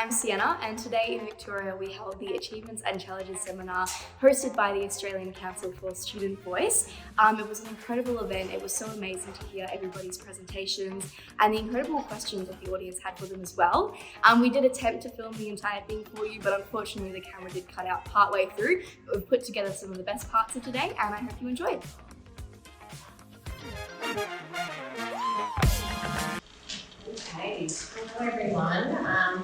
I'm Sienna, and today in Victoria we held the Achievements and Challenges seminar hosted by the Australian Council for Student Voice. It was an incredible event. It was so amazing to hear everybody's presentations and the incredible questions that the audience had for them as well. We did attempt to film the entire thing for you, but unfortunately the camera did cut out partway through. But we've put together some of the best parts of today, and I hope you enjoyed. Okay, hello everyone.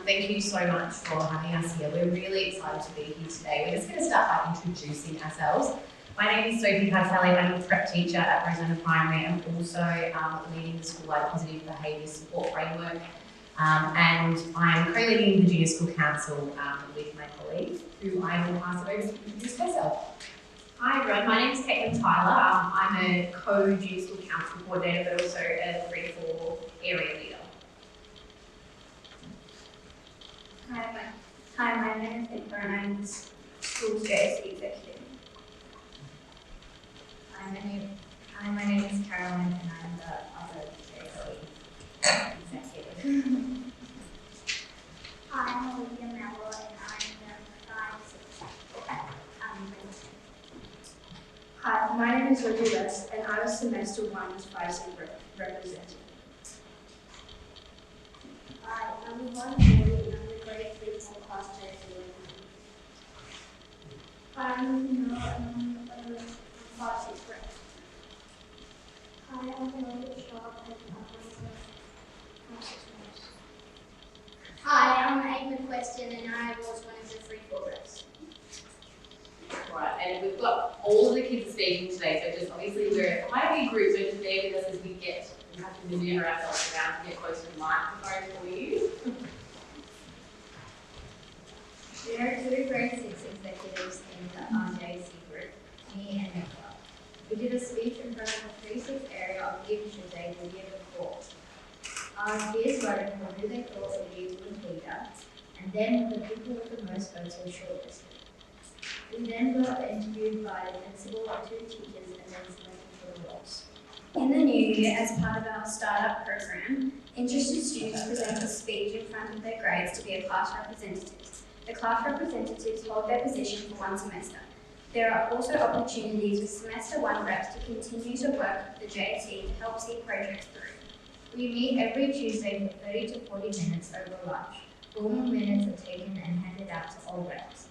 Thank you so much for having us here. We're really excited to be here today. We're just going to start by introducing ourselves. My name is Sophie Pasali. I'm a prep teacher at Rosanna Primary and also leading the school-wide positive behaviour support framework. And I'm co-leading the Junior School Council with my colleague, who I will pass it over to introduce herself. Hi everyone, my name is Caitlin Tyler. I'm a co-Junior School Council coordinator, but also a 3-4 area leader. Hi, my name is Nicola and I'm the school's JSC executive. Hi, my name is Caroline and I'm the other JSC executive. Hi, I'm Olivia Mello and I'm the 5-6 Hi, my name is Olivia West and I was semester 1's VIC representative. Hi, I'm Yvonne Boyd and I'm the grade 3-4 class JSC. I'm Noah and I'm 5-6 grade. Hi, I'm Elliot Sharp and I'm 5-6 grade. Hi, I'm Aiden McQuestion and I was one of the 3-4 reps. Right, and we've got all of the kids speaking today, so just obviously we're quite a big group, so just bear with us as we have to maneuver ourselves around to get close to the microphone for you. There are two grade 6 executives in the RJC group, me and Nicola. We did a speech in front of the 3-6 area on Leadership Day the year before. Our peers voted for who they thought would be a good leader, and then the people with the most votes were shortlisted. We then were interviewed by the principal, our 2 teachers, and then selected for the roles. In the new year, as part of our startup program, interested students present a speech in front of their grades to be a class representative. The class representatives hold their position for 1 semester. There are also opportunities with semester 1 reps to continue to work with the JSC to help see projects through. We meet every Tuesday for 30 to 40 minutes over lunch. Formal minutes are taken and handed out to all reps.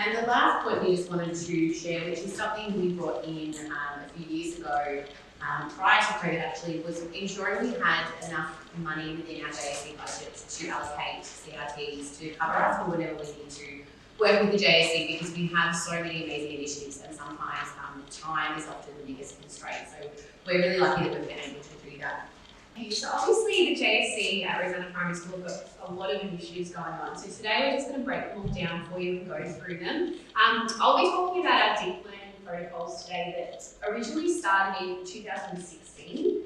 And the last point we just wanted to share, which is something we brought in a few years ago, prior to COVID actually, was ensuring we had enough money within our JSC budget to allocate CRTs to cover us for whenever we need to work with the JSC, because we have so many amazing initiatives and sometimes time is often the biggest constraint. So we're really lucky that we've been able to do that. So obviously the JSC at Rosanna Primary School have got a lot of initiatives going on. So today we're just going to break them all down for you and go through them. I'll be talking about our deep learning protocols today that originally started in 2016.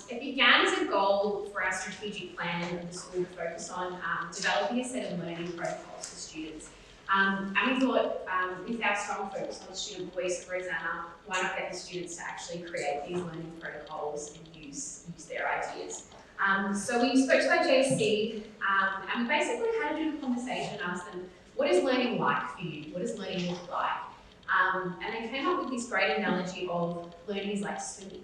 It began as a goal for our strategic plan of the school to focus on developing a set of learning protocols for students. And we thought, with our strong focus on student voice at Rosanna, why not get the students to actually create these learning protocols and use their ideas. So we spoke to our JSC and we basically had a bit of a conversation and asked them, what is learning like for you? What does learning look like? And they came up with this great analogy of learning is like swimming.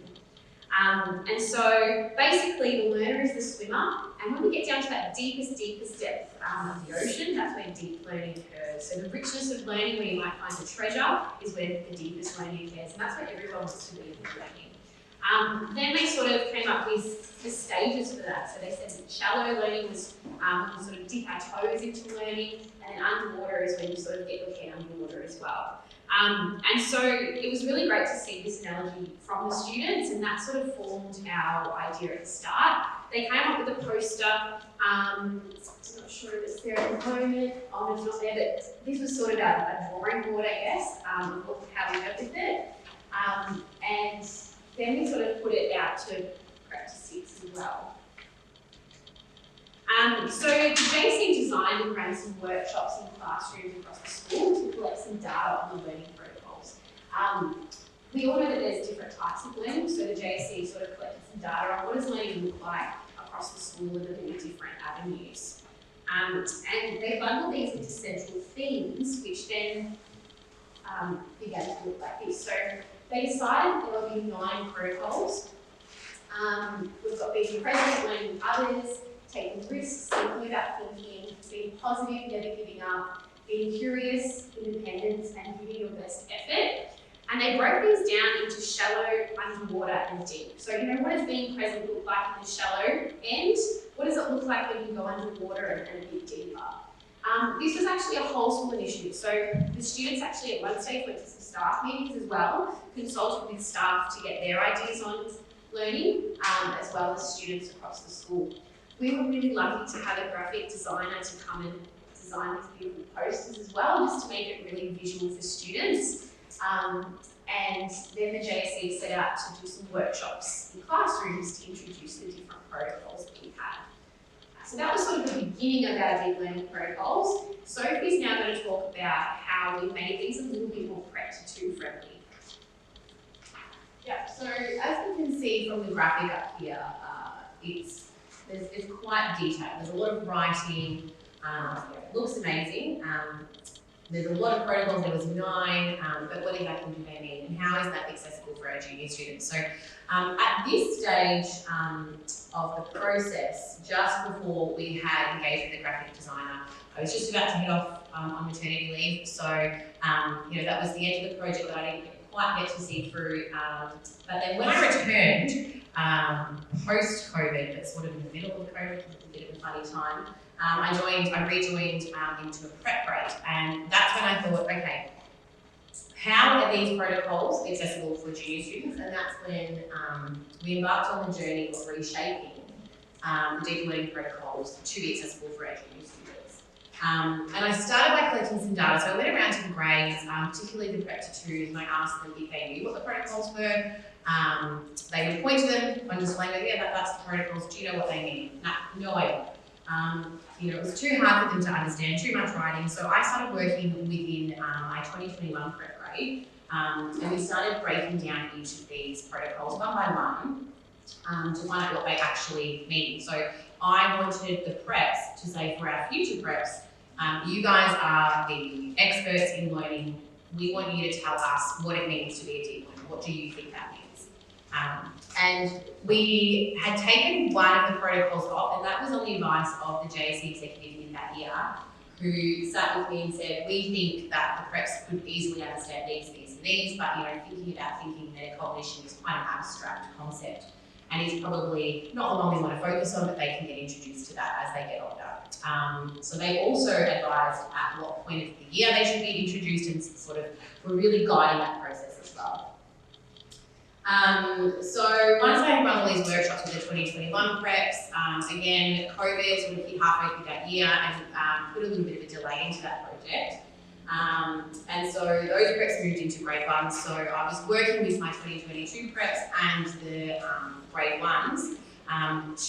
And so basically the learner is the swimmer, and when we get down to that deepest depth of the ocean, that's where deep learning occurs. So the richness of learning, where you might find the treasure, is where the deepest learning occurs, and that's where everyone wants to be in learning. Then they sort of came up with the stages for that. So they said that shallow learning was when we sort of dip our toes into learning, and then underwater is when you sort of get your head underwater as well. And so it was really great to see this analogy from the students, and that sort of formed our idea at the start. They came up with a poster. I'm not sure if it's there at the moment. Oh, it's not there, but this was sort of a drawing board, I guess, of how we went with it. And then we sort of put it out to practice 6 as well. So the JC designed and ran some workshops in classrooms across the school to collect some data on the learning protocols. We all know that there's different types of learning, so the JSC sort of collected some data on what does learning look like across school and the many different avenues. And they bundle these into central themes, which then began to look like this. So they decided there will be 9 protocols. We've got being present, learning with others, taking risks, thinking about thinking, being positive, never giving up, being curious, independence, and giving your best effort. And they broke these down into shallow, underwater, and deep. So, what does being present look like in the shallow end? What does it look like when you go underwater and a bit deeper? This was actually a whole school initiative. So the students actually at one stage went to some staff meetings as well, consulted with staff to get their ideas on learning, as well as students across the school. We were really lucky to have a graphic designer to come and design these beautiful posters as well, just to make it really visual for students. And then the JSC set out to do some workshops in classrooms to introduce the different protocols that we had. So that was sort of the beginning of our deep learning protocols. Sophie's now going to talk about how we made these a little bit more Prep to 2 friendly. Yeah, so as you can see from the graphic up here, it's quite detailed. There's a lot of writing, it looks amazing. There's a lot of protocols, there was 9, but what exactly do they mean and how is that accessible for our junior students? So at this stage of the process, just before we had engaged with the graphic designer, I was just about to head off on maternity leave, so that was the end of the project that I didn't quite get to see through. But then when I returned, post-COVID, but sort of in the middle of COVID, it was a bit of a funny time, I rejoined into a prep grade, and that's when I thought, okay, how are these protocols accessible for junior students? And that's when we embarked on the journey of reshaping the deep learning protocols to be accessible for our junior students. And I started by collecting some data, so I went around to the grades, particularly the Prep to 2s, and I asked them if they knew what the protocols were. They would point to them on display, yeah, that's the protocols, do you know what they mean? No idea. It was too hard for them to understand, too much writing, so I started working within my 2021 prep grade, and we started breaking down each of these protocols one by one to find out what they actually mean. So I wanted the preps to say, for our future preps, you guys are the experts in learning. We want you to tell us what it means to be a deep learner. What do you think that means? And we had taken one of the protocols off, and that was on the advice of the JSC executive in that year, who sat with me and said, we think that the preps could easily understand these, and these, but thinking about thinking metacognition is quite an abstract concept, and is probably not the one we want to focus on, but they can get introduced to that as they get older. So they also advised at what point of the year they should be introduced, and sort of were really guiding that process as well. So once I had run all these workshops with the 2021 preps, again, COVID sort of hit halfway through that year and put a little bit of a delay into that project. And so those preps moved into grade 1. So I was working with my 2022 preps and the grade 1s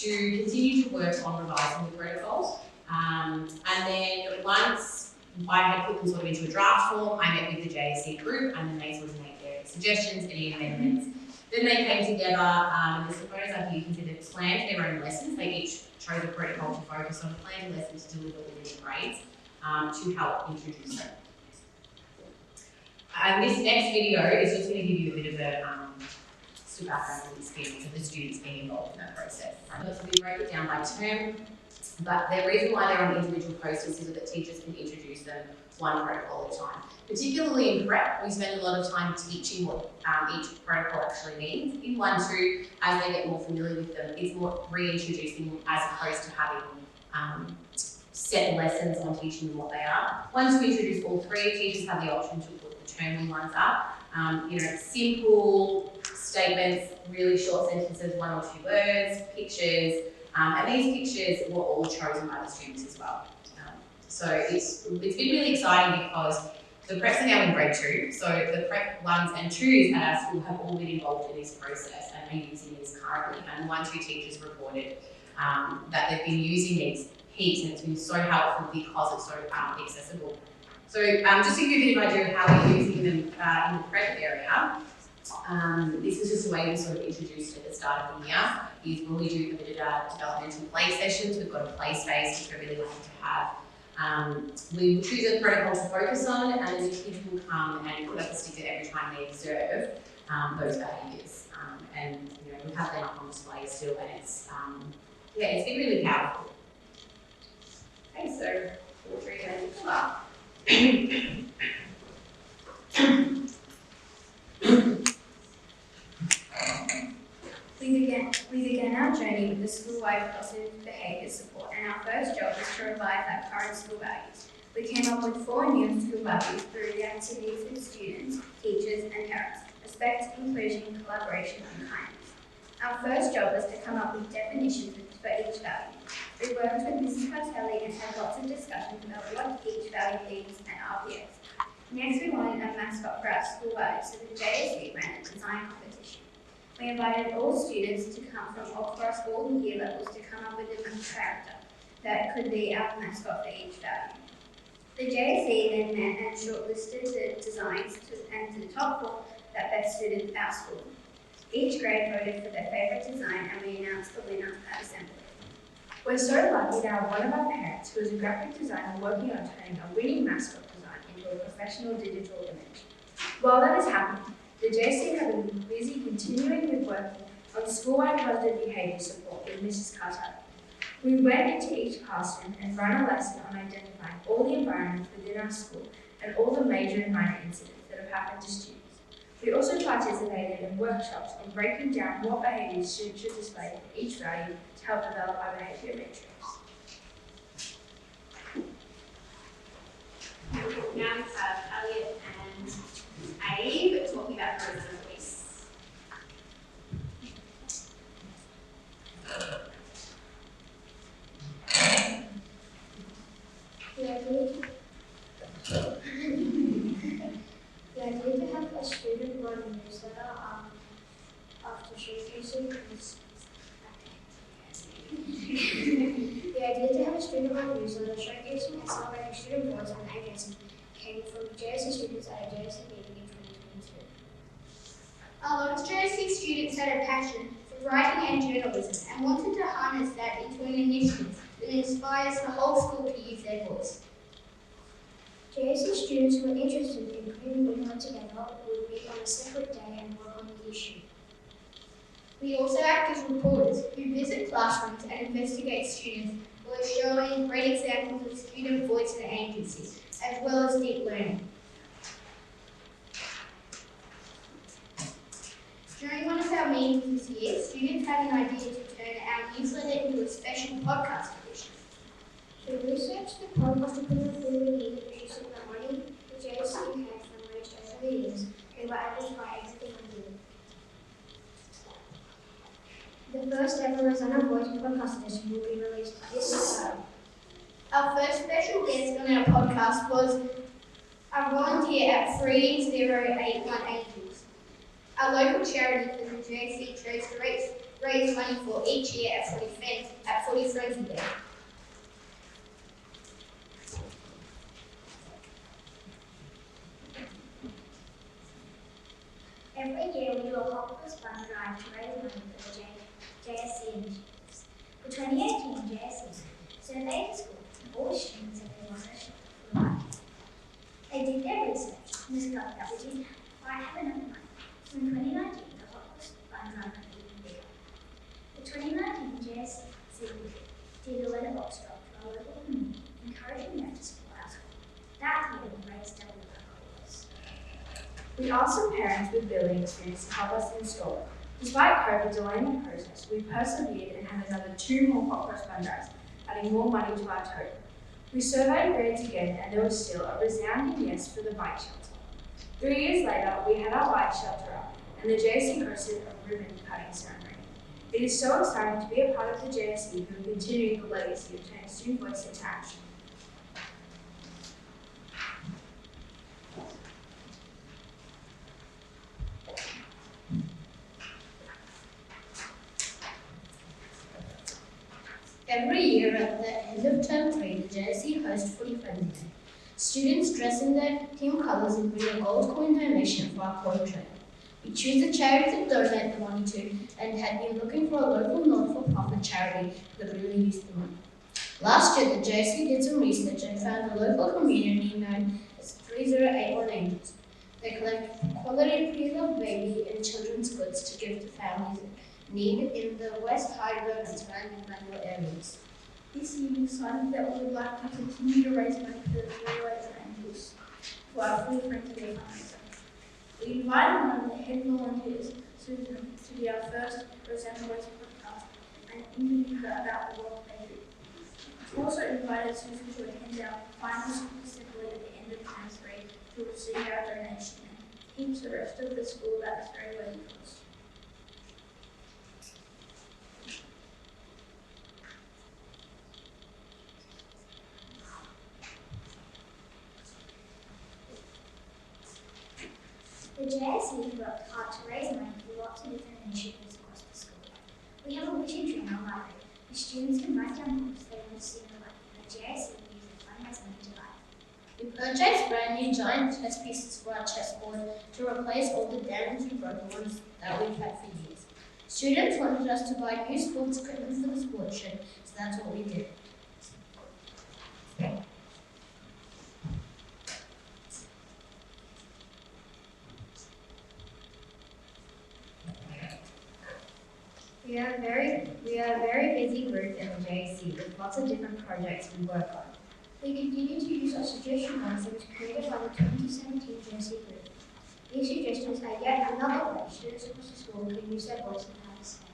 to continue to work on revising the protocols. And then once I had put them sort of into a draft form, I met with the JSC group, and then they sort of made their suggestions, any amendments. Then they came together, and the photos up here, you can see they've planned their own lessons. They each chose a protocol to focus on, planned lessons to deliver within grades to help introduce them. And this next video is just going to give you a bit of a background of the experience of the students being involved in that process. So we break it down by term, but the reason why they're on individual posters is so that teachers can introduce them one protocol at a time. Particularly in prep, we spend a lot of time teaching what each protocol actually means. In 1-2, as they get more familiar with them, it's more reintroducing as opposed to having set lessons on teaching them what they are. Once we introduce all 3, teachers have the option to put the terming ones up. Simple statements, really short sentences, 1 or 2 words, pictures, and these pictures were all chosen by the students as well. So it's been really exciting because the preps are now in grade 2, so the prep 1s and 2s at our school have all been involved in this process and are using these currently. And 1-2 teachers reported that they've been using these heaps, and it's been so helpful because it's so accessible. So just to give you a bit of an idea of how we're using them in the prep area, This was just a way we sort of introduced at the start of the year. Is when we do the developmental play sessions, we've got a play space which we're really lucky to have. We will choose a protocol to focus on, and then the kids will come and put up a sticker every time they observe those behaviours. And you know, we have them up on display still, and it's it's been really powerful. Okay, so we'll treat it as well. We began our journey with the school-wide positive behaviour support, and our first job was to revive our current school values. We came up with 4 new school values through the activities with students, teachers and parents: respect, inclusion, collaboration and kindness. Our first job was to come up with definitions for each value. We worked with Mrs. Cartelli and had lots of discussions about what each value means and RPS. Next, we wanted a mascot for our school values, so the JSC ran a design competition. We invited all students to come from across all the year levels to come up with a character that could be our mascot for each value. The JSC then met and shortlisted the designs and to the top 4 that best suited our school. Each grade voted for their favourite design and we announced the winner at assembly. We're so lucky to have one of our parents who is a graphic designer working on turning a winning mascot design into a professional digital image. While that is happening, the JC have been busy continuing with working on school-wide positive behaviour support with Mrs. Carter. We went into each classroom and ran a lesson on identifying all the environments within our school and all the major and minor incidents that have happened to students. We also participated in workshops on breaking down what behaviours students should display for each value to help develop our behaviour matrix. Now we have Elliot and Abe talking about the Rosanna voice. The idea to have a student-run newsletter after showcasing is The idea to have a student-run newsletter showcasing and celebrating student voice and agency came from JSC students at a JSC meeting in 2022. A lot of JSC students had a passion for writing and journalism and wanted to harness that into an initiative that inspires the whole school to use their voice. JSC students who are interested in putting the newsletter together would meet on a separate day and work on the issue. We also act as reporters who visit classrooms and investigate students while showing great examples of student voice and agency, as well as deep learning. During one of our meetings this year, students had an idea to turn our newsletter into a special podcast edition. To research the podcast equipment we would need to use the money the JSC had from raised over the years, we were able to buy everything we needed. The first ever Rosanna Voice podcast edition will be released this Saturday. Our first special guest on our podcast was a volunteer at 3081 Angels, a local charity that the JSC chose to raise money for each year at Footy Friendly Day. Every year we do a Hopper's Fund Drive to raise money for the JSC initiatives. For 2018, JSC surveyed the school and all the students that they wanted to shop for money. They did their research and discovered that we didn't quite have enough money. So in 2019, the Hopper's Fund Drive got even bigger. For 2019, JSC did a letterbox drop to our local community, encouraging them to support our school. That year we raised double our goals. We asked some parents with building experience to help us install it. Despite COVID delaying the process, we persevered and had another 2 more Popcross fund drives, adding more money to our total. We surveyed grades again and there was still a resounding yes for the bike shelter. 3 years later, we had our bike shelter up and the JSC hosted a ribbon cutting ceremony. It is so exciting to be a part of the JSC who are continuing the legacy of turning student voice into action. Every year at the end of term 3, the JSC hosts Footy Friendly Day. Students dress in their team colours and bring a gold coin donation for our coin trail. We choose the charity to donate the money to and had been looking for a local not-for-profit charity that could really use the money. Last year, the JC did some research and found a local community known as 3081 Angels. They collect quality pre-loved baby and children's goods to give to families in need in the West Hyderabad and surrounding Bangalore areas. This year we decided that we would like to continue to raise money for the 308 Angels for our fully friendly fundraiser. We invited one of the head volunteers, Susan, to be our first Rosanna Voice podcast and interview her about the work they do. We also invited Susan to attend our final school assembly at the end of term 3 to receive our donation and teach the rest of the school about this very worthy cause. The JSC worked hard to raise money for lots of different initiatives across the school. We have a wishing tree in our library. The students can write down books they want to see in the life, and the JSC will use the fundraising money to life. We purchased brand new giant chess pieces for our chessboard to replace all the damaged and broken ones that we've had for years. Students wanted us to buy new sports equipment for the sports shed, so that's what we did. We are a very busy group in the JC with lots of different projects we work on. We continue to use our suggestion box that was created by the 2017 JC group. These suggestions are yet another way students across the school can use their voice and have a say.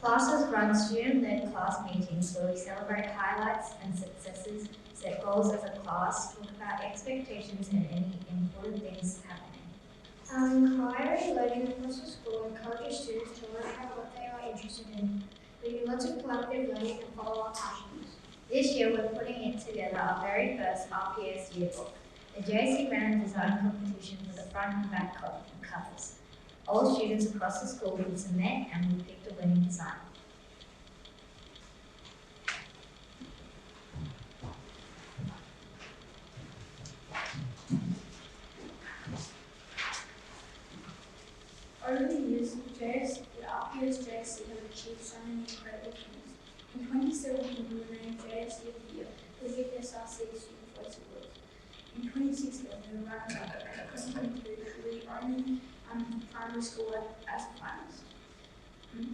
Classes run student-led class meetings where we celebrate highlights and successes, set goals as a class, talk about expectations and any important things happening. Our inquiry learning across the school encourages students to learn about what they are interested in. We do lots of collaborative learning and follow our passions. This year we're putting it together our very first RPS yearbook. The JC ran a design competition for the front and back covers. All students across the school would submit and we picked a winning design. Over the years, the RPS JSC have achieved so many incredible things. In 2017, we were named JSC of the Year for the FSRC Student Voice Awards. In 2016, we were runner-up, and in 2022, we were the only primary school as a finalist. In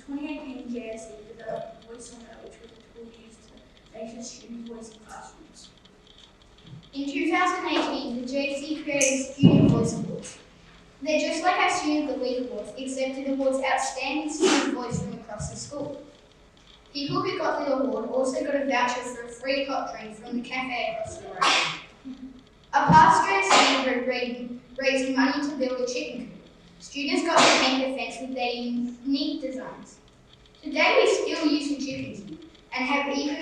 2018, JSC developed Voice on Air, which was a tool used to measure student voice in classrooms. In 2018, the JC created Student Voice Awards. They're just like our Student League Awards, except it awards outstanding student voice from across the school. People who got the award also got a voucher for a free hot drink from the cafe across the road. A past JC group raised money to build a chicken coop. Students got to paint the fence with their unique designs. Today we still use the chickens and have even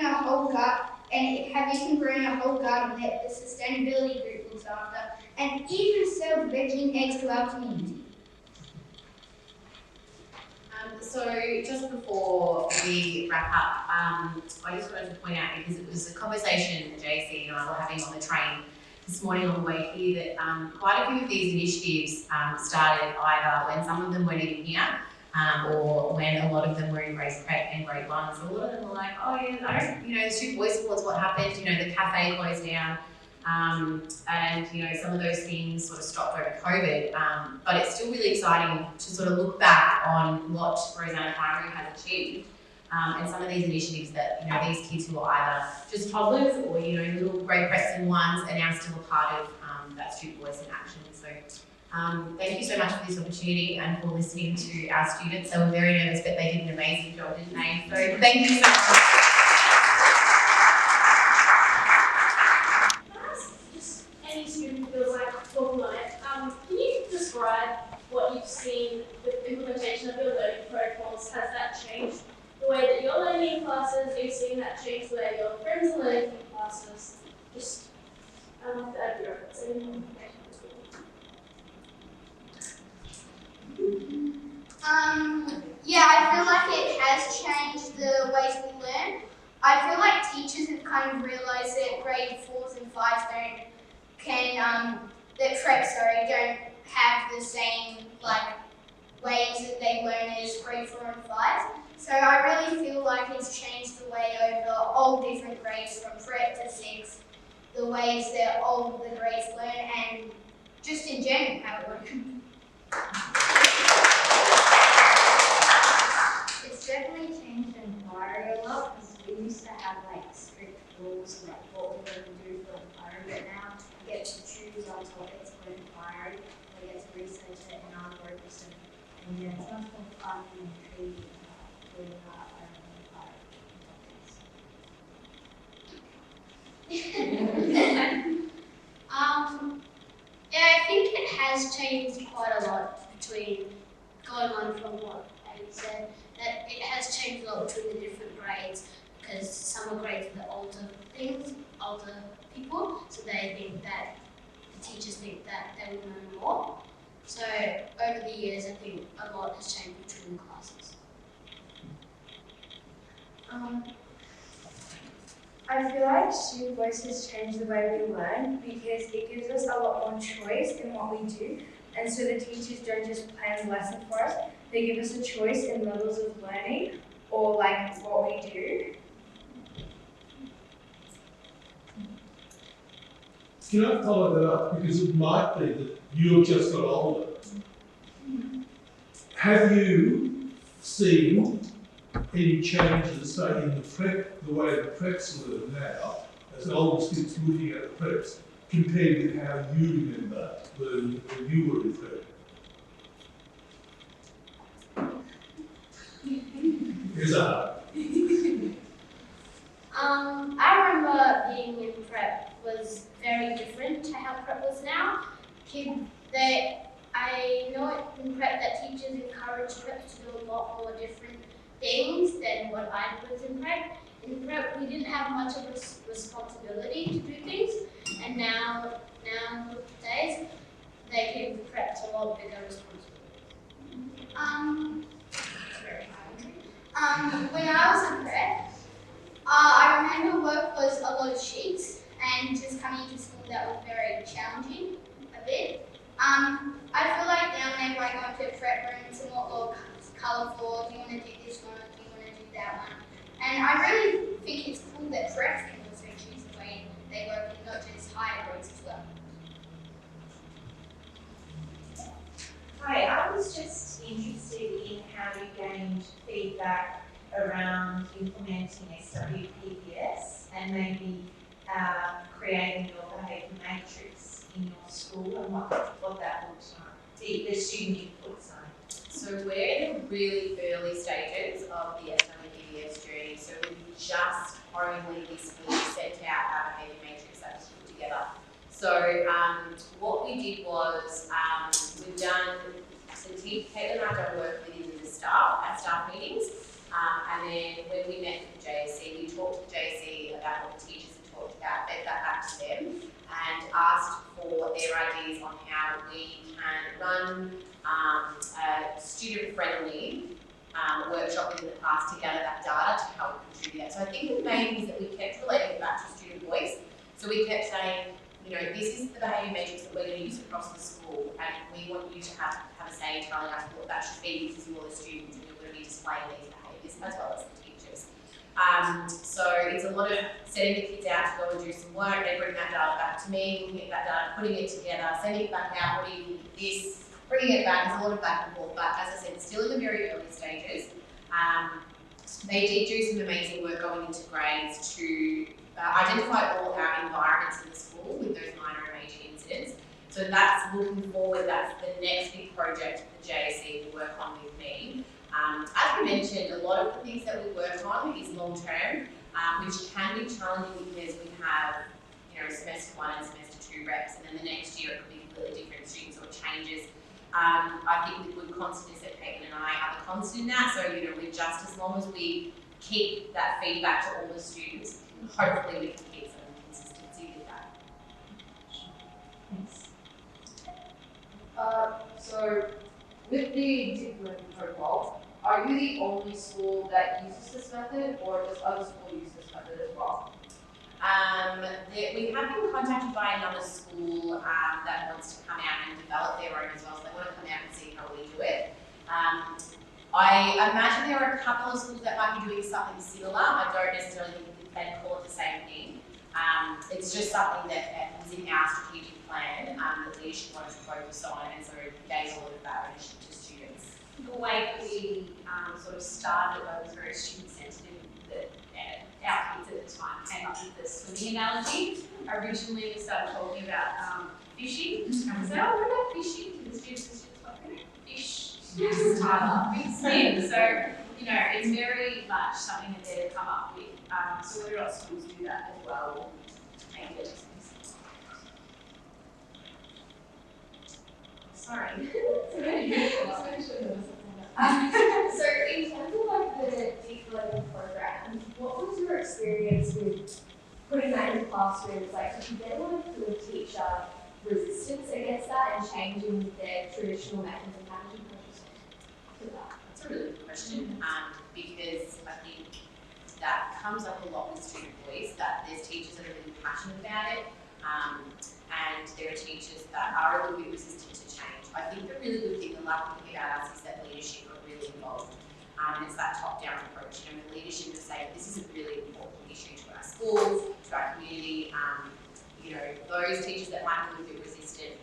grown a whole garden that the sustainability group looks after, and even sell veggie and eggs to our community. So just before we wrap up, I just wanted to point out, because it was a conversation that JC and I were having on the train this morning on the way here, that quite a few of these initiatives started either when some of them weren't even here, or when a lot of them were in grade prep and grade 1. So a lot of them were like, oh yeah, the Student Voice Awards, what happened? The cafe closed down. And some of those things sort of stopped over COVID, but it's still really exciting to sort of look back on what Rosanna Primary has achieved, and some of these initiatives that these kids who are either just toddlers or little grade preps and ones are now still a part of that student voice in action. So thank you so much for this opportunity and for listening to our students. They were very nervous, but they did an amazing job, didn't they? So thank you so much. Any student feels like talking on it. Can you describe what you've seen with the implementation of your learning protocols? Has that changed the way that you're learning in classes? Are you seeing that change the way your friends are learning in classes? Just, that'd be right. So, Yeah, I feel like it has changed the ways we learn. I feel like teachers have kind of realised that grade 4s and 5s don't have the same ways that they learn as grade 4 and 5. So I really feel like it's changed the way over all different grades from prep to 6, the ways that all the grades learn and just in general how it works. It's definitely changed the inquiry a lot because we used to have like strict rules like what we're going to do for inquiry, but now we get to choose our topics for inquiry, we get to research it in our groups, and yeah, it's much more fun and intriguing doing our own inquiry topics. Yeah, I think it has changed quite a lot between going on from what Amy said, that it has changed a lot between the different grades because some are grades for the older people, so they think that the teachers think that they would know more. So over the years, I think a lot has changed between the classes. I feel like student voice has changed the way we learn because it gives us a lot more choice in what we do, and so the teachers don't just plan the lesson for us, they give us a choice in levels of learning or like what we do. Can I follow that up? Because it might be that you've just got older. Have you seen any changes, say, in the prep, the way the preps learn now, as older students looking at the preps, compared with how you remember learning when you were in prep? Here's a I remember being in prep was very different to how prep was now. I know in prep that teachers encourage preps to do a lot more different things than what I was in prep. In prep, we didn't have much of a responsibility to do things, and nowadays they give preps a lot bigger responsibility. When I was in prep, I remember work was a lot of sheets, and just coming to school that was very challenging a bit. I feel like now whenever I go into a prep room, it's a lot more colourful. Do you want to do this one? Do you want to do that one? And I really think it's cool that preps can also choose the way they work and not just higher grades as well. Hi, I was just interested in how you gained feedback around implementing SWPPS and maybe creating your behaviour matrix in your school and what that looks like, the student input side. So we're in the really early stages of the SWPPS journey, so we've just only this week sent out our behaviour matrix that was put together. So what we did was we've done, so Caitlin and I don't work within the staff at staff meetings, and then when we met with JSC, we talked to JSC about what the teachers had talked about, fed that back to them, and asked for their ideas on how we can run a student-friendly workshop within the class to gather that data to help contribute that. So I think the main thing is that we kept relating it back to student voice. So we kept saying, you know, this is the behaviour matrix that we're going to use across the school, and we want you to have a say in telling us what that should be because you're the students and you're going to be displaying these behaviours as well as the teachers. So it's a lot of setting the kids out to go and do some work. They bring that data back to me, looking at that data, putting it together, sending it back out, what do you think of this? Bringing it back, there's a lot of back and forth, but as I said, still in the very early stages. They did do some amazing work going into grades to identify all our environments in the school with those minor and major incidents. So that's looking forward, that's the next big project the JSC will work on with me. As we mentioned, a lot of the things that we work on is long term, which can be challenging because we have, you know, semester 1 and semester 2 reps, and then the next year it could be completely different students or changes. I think the good constant is that Caitlin and I are the constant in that, so, you know, we just, as long as we keep that feedback to all the students, hopefully we can keep some consistency with that. Thanks. So with the deep learning protocol, are you the only school that uses this method, or does other schools use this method as well? We have been contacted by another school that wants to come out and develop their own as well, so they want to come out and see how we do it. I imagine there are a couple of schools that might be doing something similar. I don't necessarily think they'd call it the same thing. It's just something that was in our strategic plan that leadership wanted to focus on, and so gave a lot of that ownership to students. The way that we sort of started it was very student-centered. That our kids at the time came up with the swimming analogy. Originally, we started talking about fishing, and we said, "Oh, what about fishing?" And the students were just like, "Fish, Tyler, big swim." So, you know, it's very much something that they've come up with. So whether or not schools do that as well, make it. Sorry. So in terms of like the deep learning program, what was your experience with putting that in classrooms? Like, did you get a lot of teacher resistance against that and changing their traditional methods of managing projects to that? That's a really good question, because I think that comes up a lot with student voice, that there's teachers that are really passionate about it, and there are teachers that are a little bit resistant to change. I think the really good thing, the lucky thing about us is that leadership are really involved. It's that top-down approach. You know, the leadership is saying this is a really important issue to our schools, to our community. You know, those teachers that might be a little bit resistant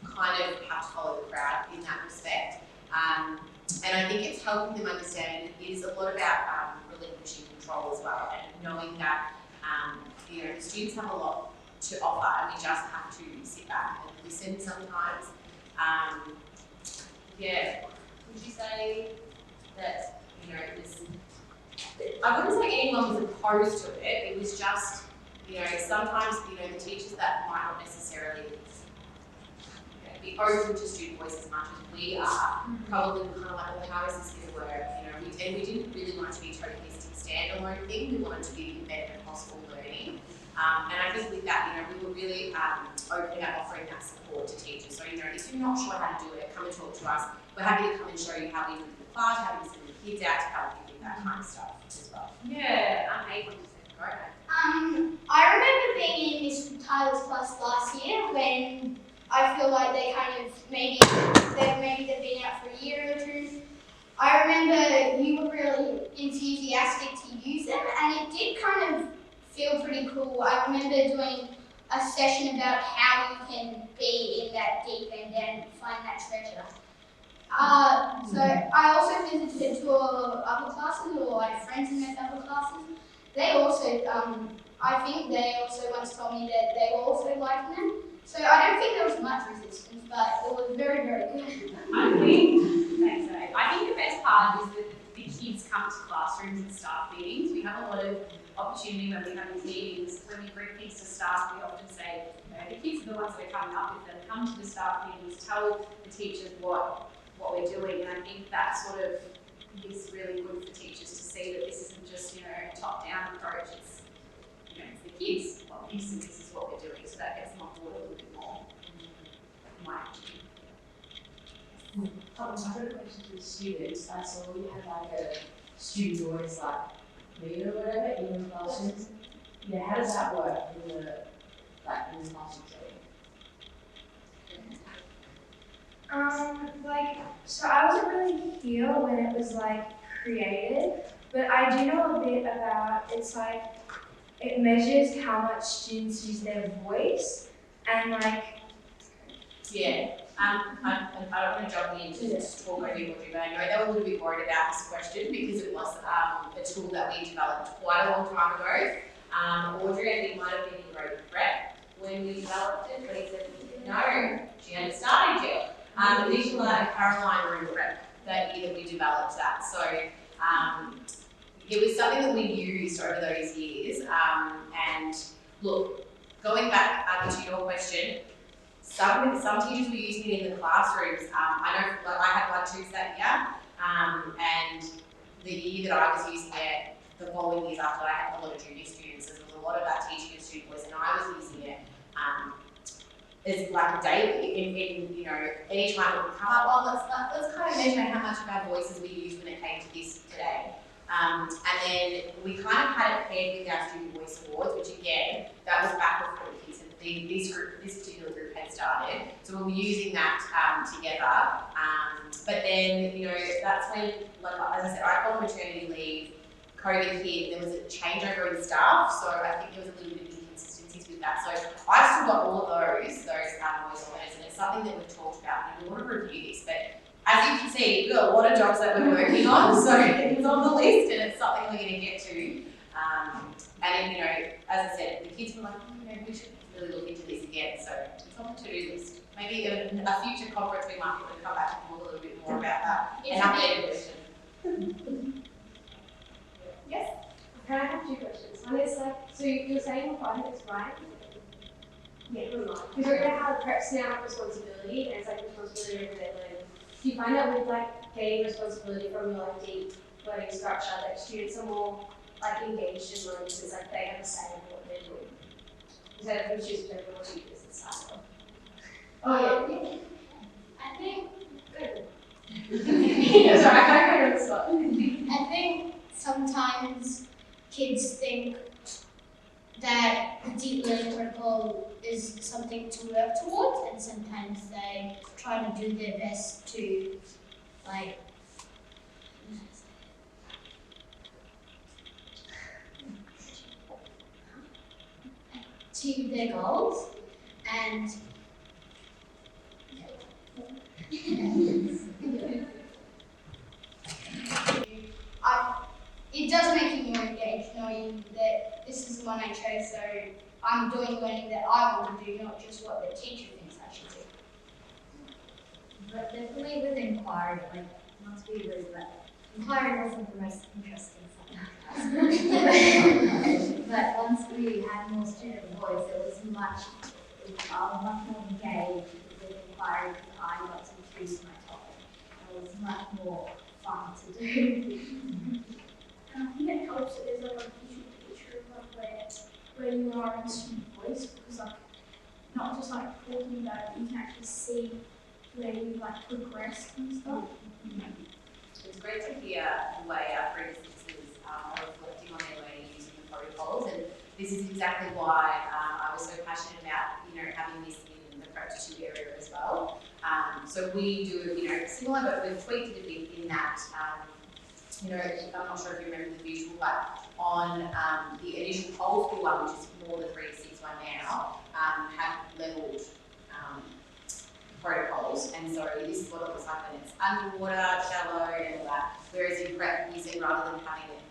kind of have to follow the crowd in that respect. And I think it's helping them understand it is a lot about relinquishing control as well, and knowing that you know, the students have a lot to offer, and we just have to sit back and listen sometimes. Yeah, would you say that, you know, I wouldn't say anyone was opposed to it, it was just, you know, sometimes, you know, the teachers that might not necessarily be open to student voice as much as we are, probably kind of like, well, how is this going to work? You know, and we didn't really want it to be a tokenistic standalone thing. We wanted to be embedded in possible learning. And I think with that, you know, we were really open about offering that support to teachers. So, you know, if you're not sure how to do it, come and talk to us. We're happy to come and show you how we do it in the class, how we send the kids out to help you with that kind of stuff as well. Yeah, I'm able to say, go ahead. I remember being in Miss Tyler's class last year when I feel like they kind of they've been out for a year or two. I remember you were really enthusiastic to use them, and it did kind of feel pretty cool. I remember doing a session about how you can be in that deep end and find that treasure. So I also visited to other classes, or like friends in those other classes. They also, I think they also once told me that they were also liking them. So I don't think there was much resistance, but it was very, very good. Thanks, Dave. I think the best part is that the kids come to classrooms and staff meetings. We have a lot of opportunity when we have these meetings. When we bring kids to staff, we often say, you know, the kids are the ones that are coming up with them. Come to the staff meetings, tell the teachers what we're doing, and I think that sort of is really good for teachers to see that this isn't just, you know, a top-down approach. It's, you know, it's the kids. Well, this is what we're doing, so that gets them on board a little bit more. I've got a question to the students. I saw you had like a student voice, like leader or whatever, in the classrooms. Yeah, how does that work in the classroom setting? So I wasn't really here when it was like created, but I do know a bit about, it's like, it measures how much students use their voice, and like, yeah. I don't want to jump in to talk over you, but I know they were a little bit worried about this question because it was a tool that we developed quite a long time ago. Audrey, I think, might have been in grade prep when we developed it, but he said, no, she hadn't started yet. Nicola and Caroline were in prep that year that we developed that. So it was something that we used over those years. And look, going back to your question, some teachers were using it in the classrooms. I know, like, I had one too that year, and the year that I was using it, the following years after, I had a lot of junior students. There was a lot of that teaching and student voice, and I was using it as like daily. In you know, any time it would come up, well, let's kind of measure how much of our voices we used when it came to this today. And then we kind of had it paired with our student voice awards, which again, that was back before the kids had this particular group had started. So we'll be using that together. But then, you know, that's when, like, as I said, I called maternity leave, COVID hit, there was a changeover in staff, so I think there was a little bit of inconsistencies with that. So I've still got all of those voice letters, and it's something that we've talked about, and we want to review this. But as you can see, we've got a lot of jobs that we're working on, so it's on the list, and it's something we're going to get to. And, you know, as I said, the kids were like, oh, you know, we should really look into this again, so it's on the to-do list. Maybe in a future conference we might be able to come back and talk a little bit more about that. An updated version. Yes. Can I have 2 questions? One is like, so you're saying the project is right? Yeah, because we're gonna have preps now have responsibility, and it's like responsibility over their learning. Do you find that with like getting responsibility from your like deep learning structure that students are more like engaged in learning because like they have a say in what they're doing? Is that if you choose to what you do as a style? Oh yeah. I think sorry, I got on the spot. I think sometimes kids think that the deep learning protocol is something to work towards, and sometimes they try to do their best to like achieve their goals, and it does make you more engaged knowing that this is the one I chose, so I'm doing learning that I want to do, not just what the teacher thinks I should do. But definitely with inquiry, like, not to be rude, but inquiry wasn't the most interesting subject. But once we had more student voice, it was much more engaged with inquiry because I got to choose my topic. It was much more fun to do. And I think it helps that there's like a visual picture of like where you are in student voice, because like not just like talking about it, you can actually see where you've like progressed and stuff. It's great to hear the way our predecessors are reflecting on their learning using the protocols, and this is exactly why I was so passionate about, you know, having this in the prep to area as well. So we do, you know, similar, but we've tweaked it a bit in that. You know, I'm not sure if you remember the visual, but on the initial whole school one, which is more the 3 to 6 one now, have levelled protocols, and so this is what it looks like when it's underwater, shallow, and all that. Whereas in prep, you see, rather than having it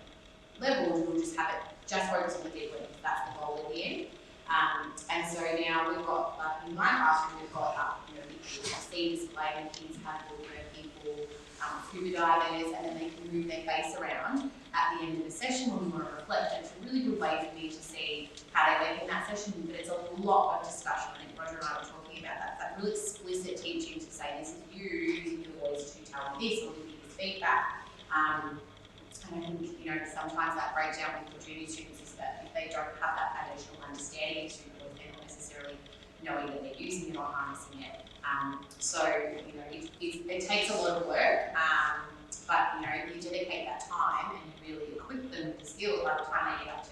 levelled, we'll just have it just focus on the deep learning, because that's the goal at the end. And so now we've got, in my classroom, we've got you know, speed display, and kids have little people, scuba divers, and then they can move their face around at the end of the session when we want to reflect. And it's a really good way for me to see how they went in that session, but it's a lot of discussion. I think Roger and I were talking about that really explicit teaching to say, this is you using your voice to tell me this or give me this feedback. And I think, you know, sometimes that breakdown with the junior students is that if they don't have that foundational understanding of student voice, they're not necessarily knowing that they're using it or harnessing it. So, you know, it takes a lot of work, but, you know, you dedicate that time and you really equip them with the skills. By the time they get up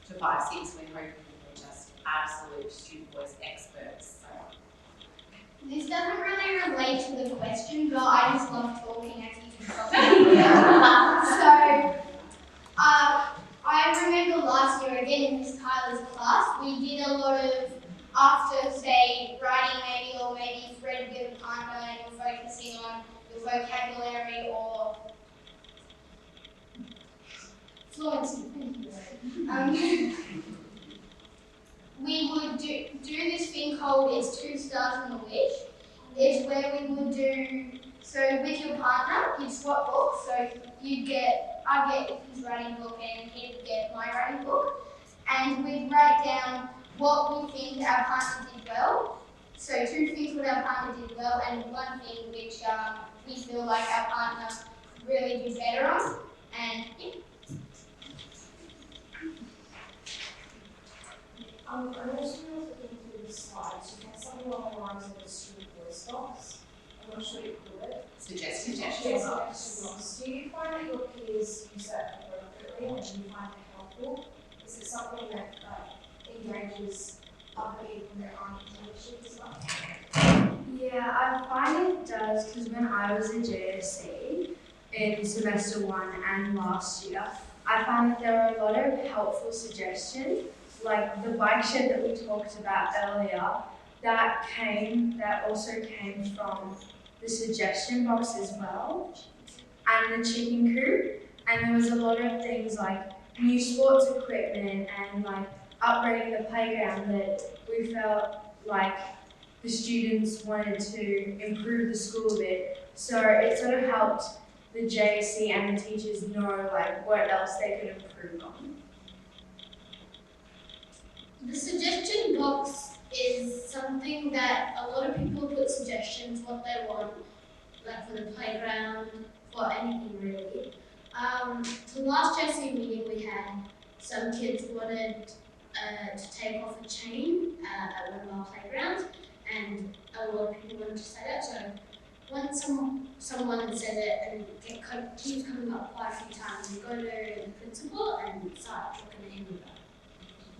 to 5, 6, we're hoping that they're just absolute student voice experts. So. This doesn't really relate to the question, but I just love talking as you can probably So, I remember last year, again in Miss Tyler's class, we did a lot of, after, say, writing maybe you've read a bit of Panda and you're focusing on your vocabulary or fluency. We would do this thing called It's 2 Stars and a Wish. It's where we would do, so with your partner, you'd swap books, so I'd get his writing book and he'd get my writing book, and we'd write down what we think our partner did well. So 2 things what our partner did well, and 1 thing which we feel like our partner really did better on. And yeah. I was looking through the slides. You had something along the lines of the student voice box. I'm not sure you call it. Suggestion box. Do you find that your peers use that appropriately and do you find it helpful? Is it something that engages upbringing from their own intuition as well? Yeah, I find it does, because when I was in JSC in semester 1 and last year, I found that there were a lot of helpful suggestions, like the bike shed that we talked about earlier, that also came from the suggestion box as well, and the chicken coop. And there was a lot of things like new sports equipment and like upgrading the playground that we felt like the students wanted to improve the school a bit. So it sort of helped the JSC and the teachers know like what else they could improve on. The suggestion box is something that a lot of people put suggestions what they want, like for the playground, for anything really. The last JC meeting we had, some kids wanted to take off a chain at one of our playgrounds, and a lot of people wanted to say that. So once someone said it and it keeps coming up quite a few times, we go to the principal and start talking to him about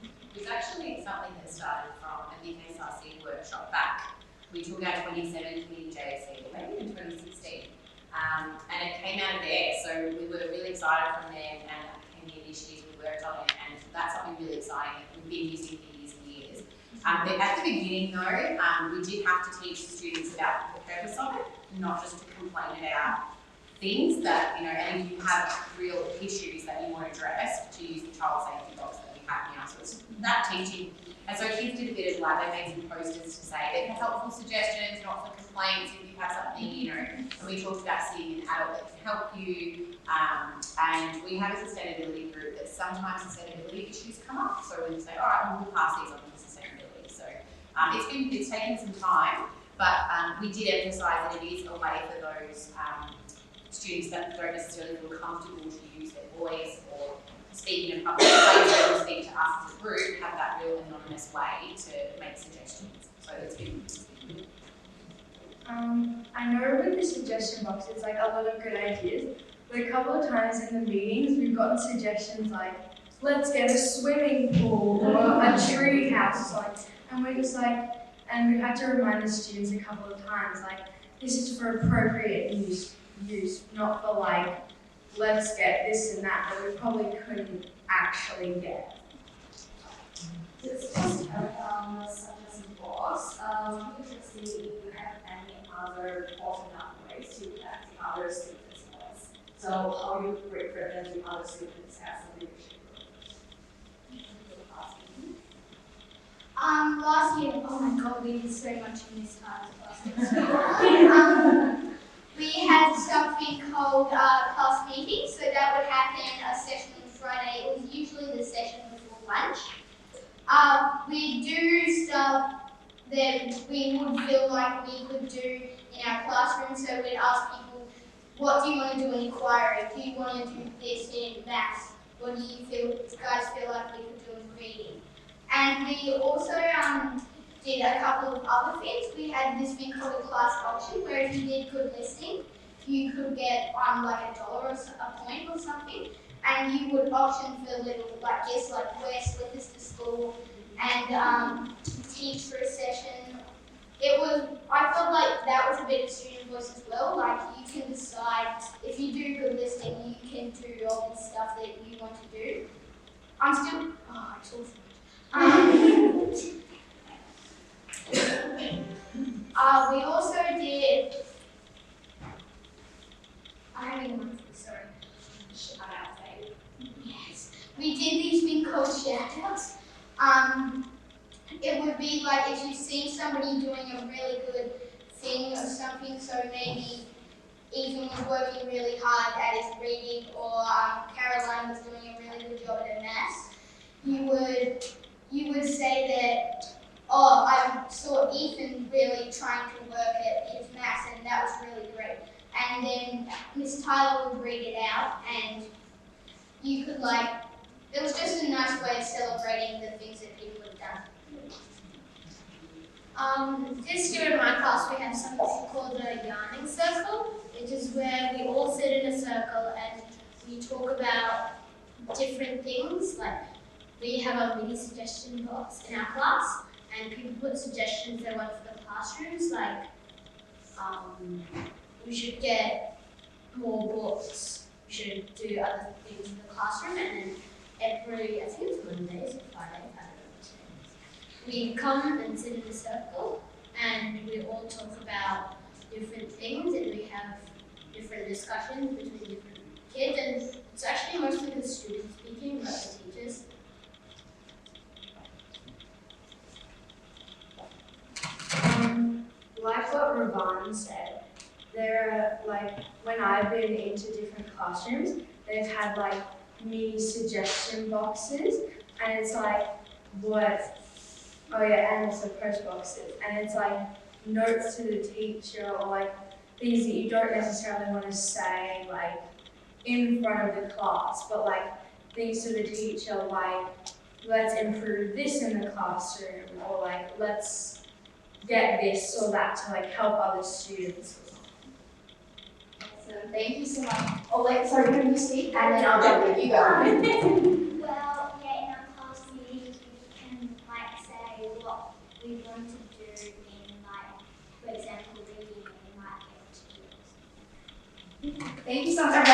it. It was actually something that started from a VIC workshop back. We took our 2017 JSC, maybe in 2016, and it came out of there. So we were really excited from there, and that became the initiative. We worked on it, and that's something really exciting that we've been using for years and years. At the beginning, though, we did have to teach the students about the purpose of it, not just to complain about things that, and if you have real issues that you want to address, to use the child safety box that we have now. So it's that teaching. And so kids did a bit of like, they made some posters to say they're helpful suggestions, not for complaints. If you have something, and we talked about seeing an adult that can help you. And we have a sustainability group that sometimes sustainability issues come up. So we say, all right, we'll pass these on to sustainability. So it's taken some time, but we did emphasise that it is a way for those students that don't necessarily feel comfortable to use their voice or speak in a public place or speak to us as a group, have that real anonymous way to make suggestions. So it's been good. I know with the suggestion box, it's like a lot of good ideas. But a couple of times in the meetings, we've gotten suggestions like, let's get a swimming pool or a tree house, and we're just like, and we've had to remind the students a couple of times, like, this is for appropriate use, not for like, let's get this and that we probably couldn't actually get. Just such as a boss, you can see if you have any other bottom-up ways to impact the other students' voice. So how you represent the other students as a leadership group. Last year, oh my god, we did so much in this class. We had something called class meeting, so that would happen a session on Friday. It was usually the session before lunch. We do stuff that we would feel like we could do in our classroom, so we'd ask people, what do you want to do in inquiry? Do you want to do this in maths? What do you guys feel like we could do in reading? And we also did a couple of other things. We had this thing called a class auction, where if you did good listening, you could get like $1 or a point or something, and you would auction for little like gifts, like wear slippers to school and teach for a session. I felt like that was a bit of student voice as well. Like you can decide if you do good listening, you can do all this stuff that you want to do. I talk so much. We also did. Sorry. Shout out day. Yes. We did these things called shout outs. It would be like if you've seen somebody doing a really good thing or something, so maybe Ethan was working really hard at his reading, or Caroline was doing a really good job at her maths, you would say that, oh, I saw Ethan really trying to work at his maths, and that was really great. And then Miss Tyler would read it out, and you could it was just a nice way of celebrating the things that people have done. This year in my class we have something called a yarning circle, which is where we all sit in a circle and we talk about different things. Like we have a mini suggestion box in our class, and people put suggestions they want for the classrooms, like we should get more books, we should do other things in the classroom, and then every, I think it's Mondays or Fridays, I don't know, we come and sit in a circle and we all talk about different things and we have different discussions between different kids, and it's actually mostly the students speaking, not the teachers. Like what Rosanna said, there are like, when I've been into different classrooms, they've had like mini suggestion boxes, and it's like and also post boxes, and it's like notes to the teacher or like things that you don't necessarily want to say like in front of the class, but like things to the teacher like, let's improve this in the classroom, or like let's get this or that to like help other students or something. So thank you so much. Oh wait, sorry, can you speak? And then I'll go with you go. Well, yeah, in our class meetings we can like say what we want to do in like, for example, reading and like skills. Thank you so much.